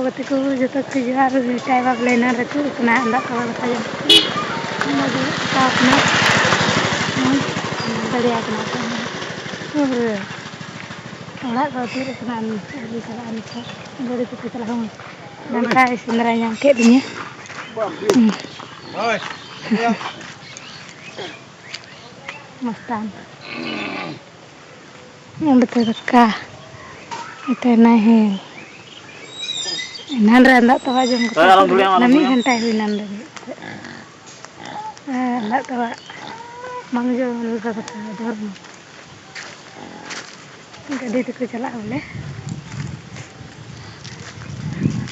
गति को जो तक जुआर टाइम आप लेना रखो उतना अंदर कवर बता अपना बढ़िया orang kau tu rekan di sana ni kan dari tu kita langsung nangkai sebenarnya nyangke dunia. Mastan. Yang betul kah? Itu naik. Nan randa tahu aja muka. Nami hentai hui nan lagi. Nak tahu mangjo lu kata dorm. Gadi tu kerja lah boleh.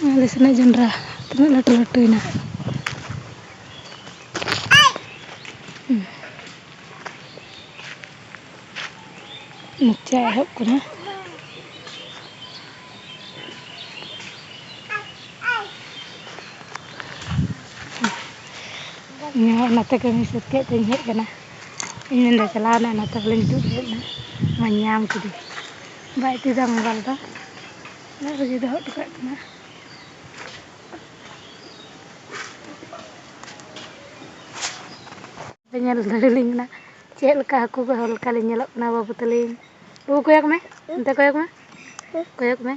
Ada sana jendera, terus latu ini. Macam apa kuna? Ni nanti kami sedikit tinggal kena. Ini dah jalan, nanti paling tu manyam tu di. Baik tu dah mula dah. Nak pergi dah tu kat mana? Penyel teling na. Cek lekah aku bahol kali nyelok na babu teling. Bu koyak me? Ente koyak me? Koyak me?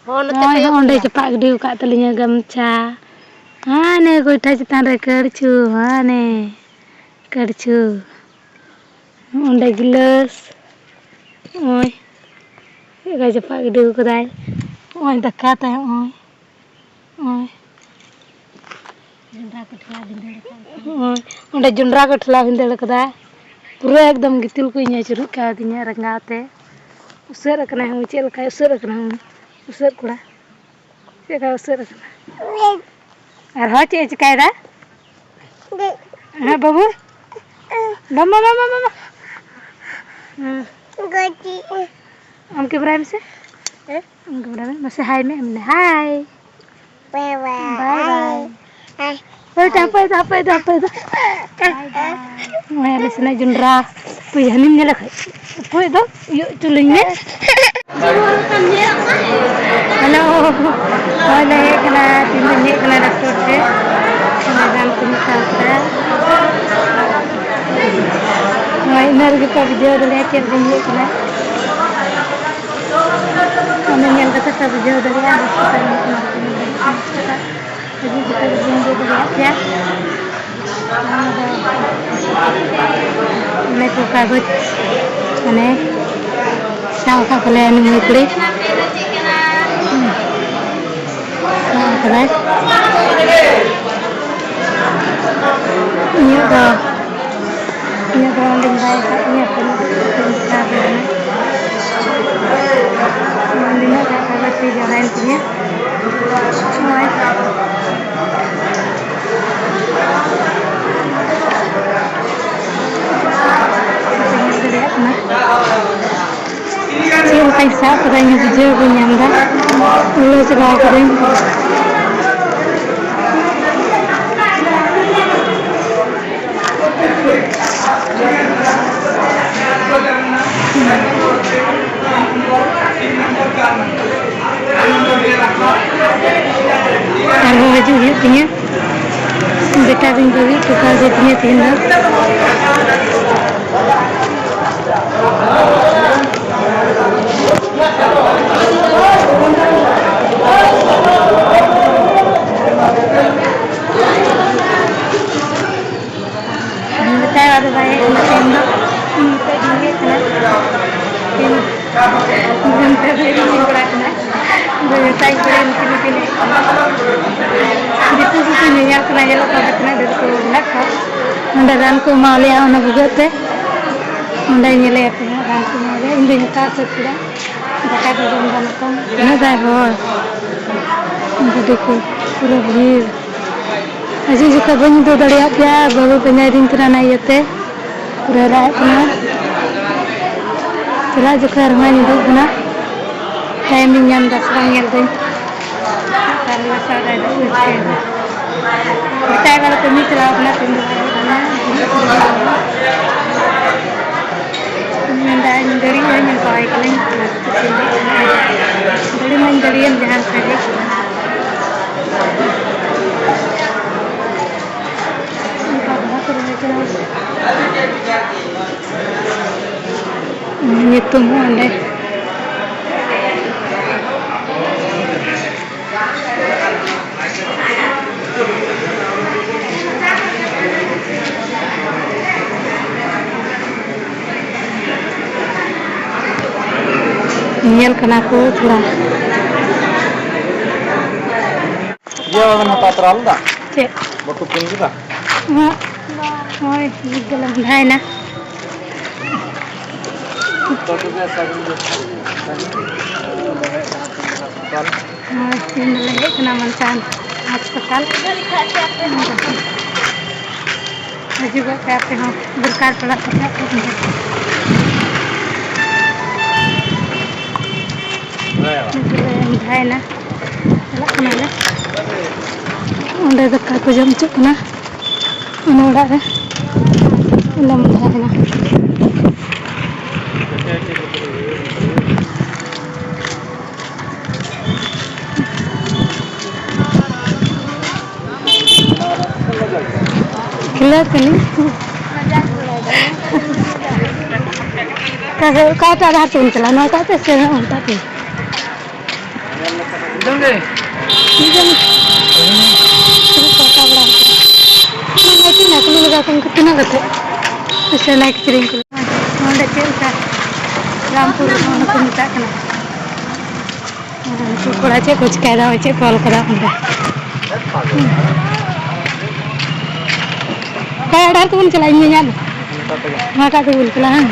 Onde cepak gede kat telingnya gamca. Ane goita cetan re kercu, ane kercu. Onde gelas. Oi. Gak cepak gede kedai. Oi dekat ya oi. Oi. Udah jundra ko thla bindel kada pura एकदम गितिल को इnya चुरुक का दिnya रंगाते उसर रखना है चेल का उसर रखना है उसर कुड़ा से का उसर रखना और हो चे चकायदा हां बाबू मम्मा मम्मा मम्मा गोटी हम के ब्राइम से हम के ब्राइम मसे हाय में हमने hi bye bye bye apa itu? Mari sana jundra, punya hanim nyala kai. Apa itu? Yuk culingnya. Halo, mana kena timnya kena dokter deh. Kena dalam timnya apa? Mai nari kita video dari akhir timnya kena. Kami yang kata video dari akhir jadi kita berjumpa lagi ya. Ini tu kagut, mana? Sama kalian mengikuti. Sama kalian. Ini tu orang lingkai, ini apa? Lingkai. Mandina kakak si jalan punya. Siapa kaisa katanya video punya anda, lu coba keren. Kalau baju punya, beta bingkai tukar punya tinggal. Ada banyak tembak, ini kena, ini kena, bertai keren kini. Di tubuh sini ya kena jelek kena dari tubuh nak, mendaran ku malia orang buat Undai nyelek ya, rantu malia, ini nyata sesudah, mereka dorong dorong, nada bor, jadi ku pura bir. Aja jika banyak tu dari apa, baru penyaring kerana ayatnya, pura rakyat kena, pura juga rumah itu kena, timing yang dah serang yelden, kalau saya ada ujian, kita kalau kami telah pernah tunggu, Mendain dari yang baik lain dari main dari yang jahat saja. Entah apa terus itu mau deh. Nyel kena aku curah. Dia orang patral dah. Cek. Waktu pun juga. Mak. Oh, ini dalam dah na. Waktu biasa gitu. Oh, ini lagi kena mancan hospital. Juga kayak apa berkar pula kerja. Hai na, kalau kemana? Udah dekat aku jam cuk na, udah deh, udah mulai na. Kelihatan ni. Kau tak ada hati untuk lama tak ada sekarang tak ada. Dongge. Jam. Terus kata berapa? Mana itu nak keluar datang ke mana kata? Terus naik kering keluar. Mana cerita? Rampur mana pun tak kena. Itu kurang cek kuch kaya dah, cek call kera anda. Kaya dah tu pun celainnya ni. Mata tu pun celah.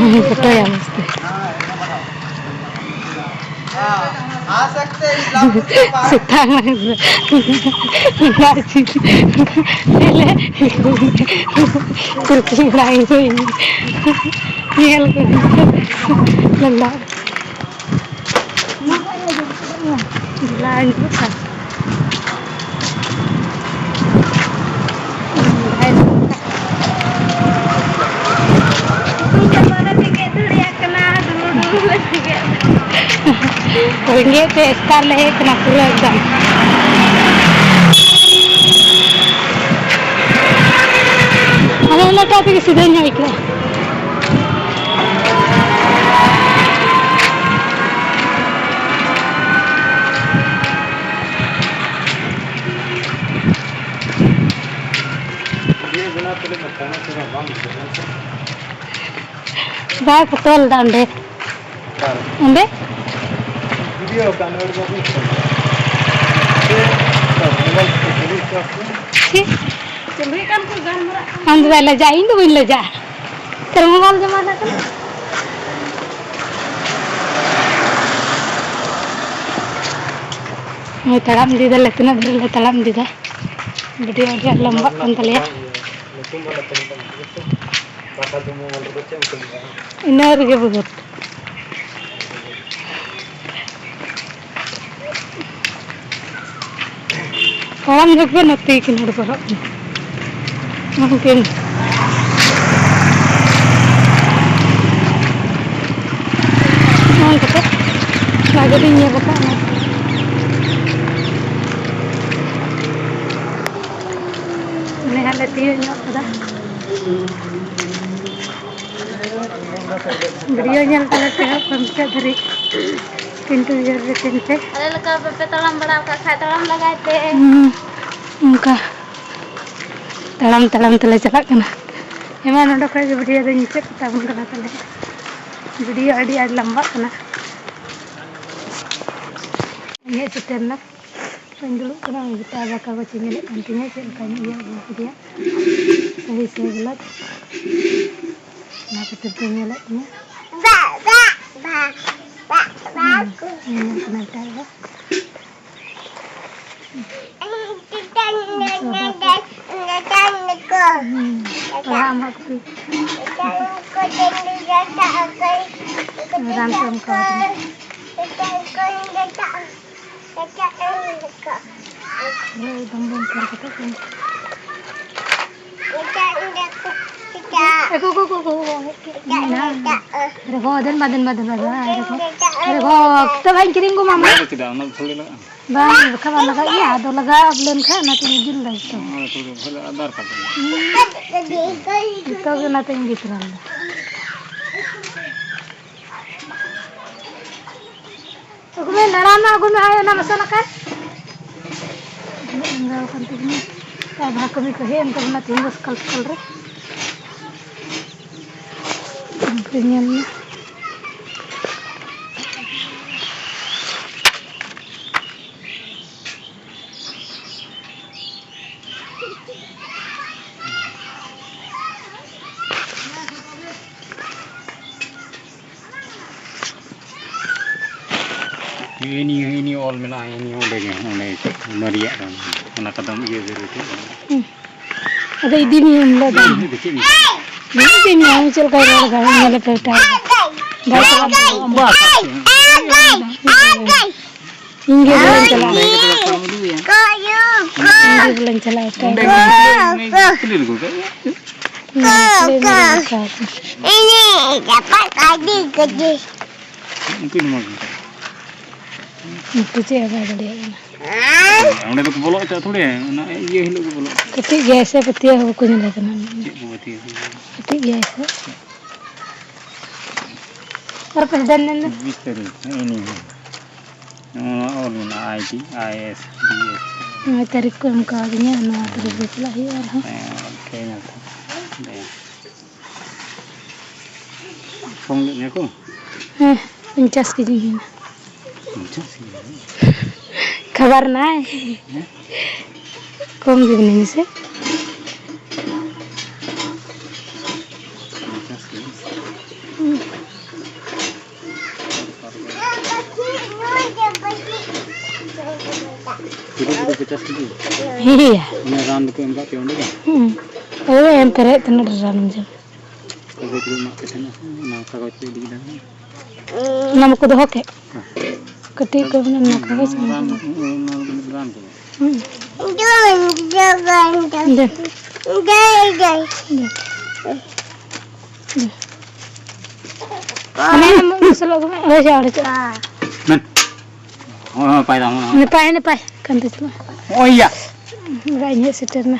Foto ya mesti. आ सकते हैं इस्लामपुर के पास Sitang mana? Nasi. Hele. Kursi lain tu ini. Niel tu. Lelah. Lain tu kan. Ringgit tu sekar leh kena pula jam. Ada nak tapi kesidanya ikut. ये बिना तेरे बताना तेरा बांध Dah betul dah ande. Ande? Video convert कर दे mobile से delete कर Si. Berikan ku gambar. Ande dah leja ini pun leja. Termogal zaman tu. Ini talam di dah lekna beri talam di dah. Video dia lembak antara ya. Ini harga begut. Talam juga nanti kena berapa? Mungkin. Mungkin kita lagi ni berapa? Ini ada tiga ni apa? Video yang kalau saya pernah dari pintu jadi pintu. Ada lekar talam berapa kah talam lagate. Muka talam telah celak kena. Emang ada kerja video ada nyicip tahun kena telah. Video ada lembak kena. Ini cerita nak. Pendulu kena kita bakal baca milik kantinya ceritanya dia dia. Saya gelat. Nak kita miliknya. Ini kena tahu. Paham aku. Ransum kau. bongkar kata kan. Tब हम किरिंग को मामा tidak anak boleh lah bang kawan lगा iya ada lगा belum kan nanti jul lah itu boleh adar kata itu nanti gitu lah aku main narana aku main ayo nama sana kan enggak penting ni tak aku main kehian tu nanti bos kal re premiumnya ini all mila ini olehnya oleh meriah dan anak kadang iya begitu ada ini yang lada ini yang cel kayak lada ini lada tar Inge bulan cela Ini dapat tadi gede. mungkin mau itu sih apa dia udah tuh bolok itu tuh deh nah iya hilang bolok ketik biasa peti aku nyala kanan cik buat itu ketik biasa perpedan nana misteri ini orang ID IS DS nah tarik ke mukanya nah terus lah ya kayaknya deh Fongnya kok pencas gini Pencas sih kabar naik kong gini sih pencas sih Kita pencas dulu iya ini round ke empat yang udah oh yang perak tenar dalam jam kalau itu mak kesana nah kalau itu di dalam nama kudu hoke ketika benar nak kau sih oh pai dah ini pai kan tu oh iya Raya seterna.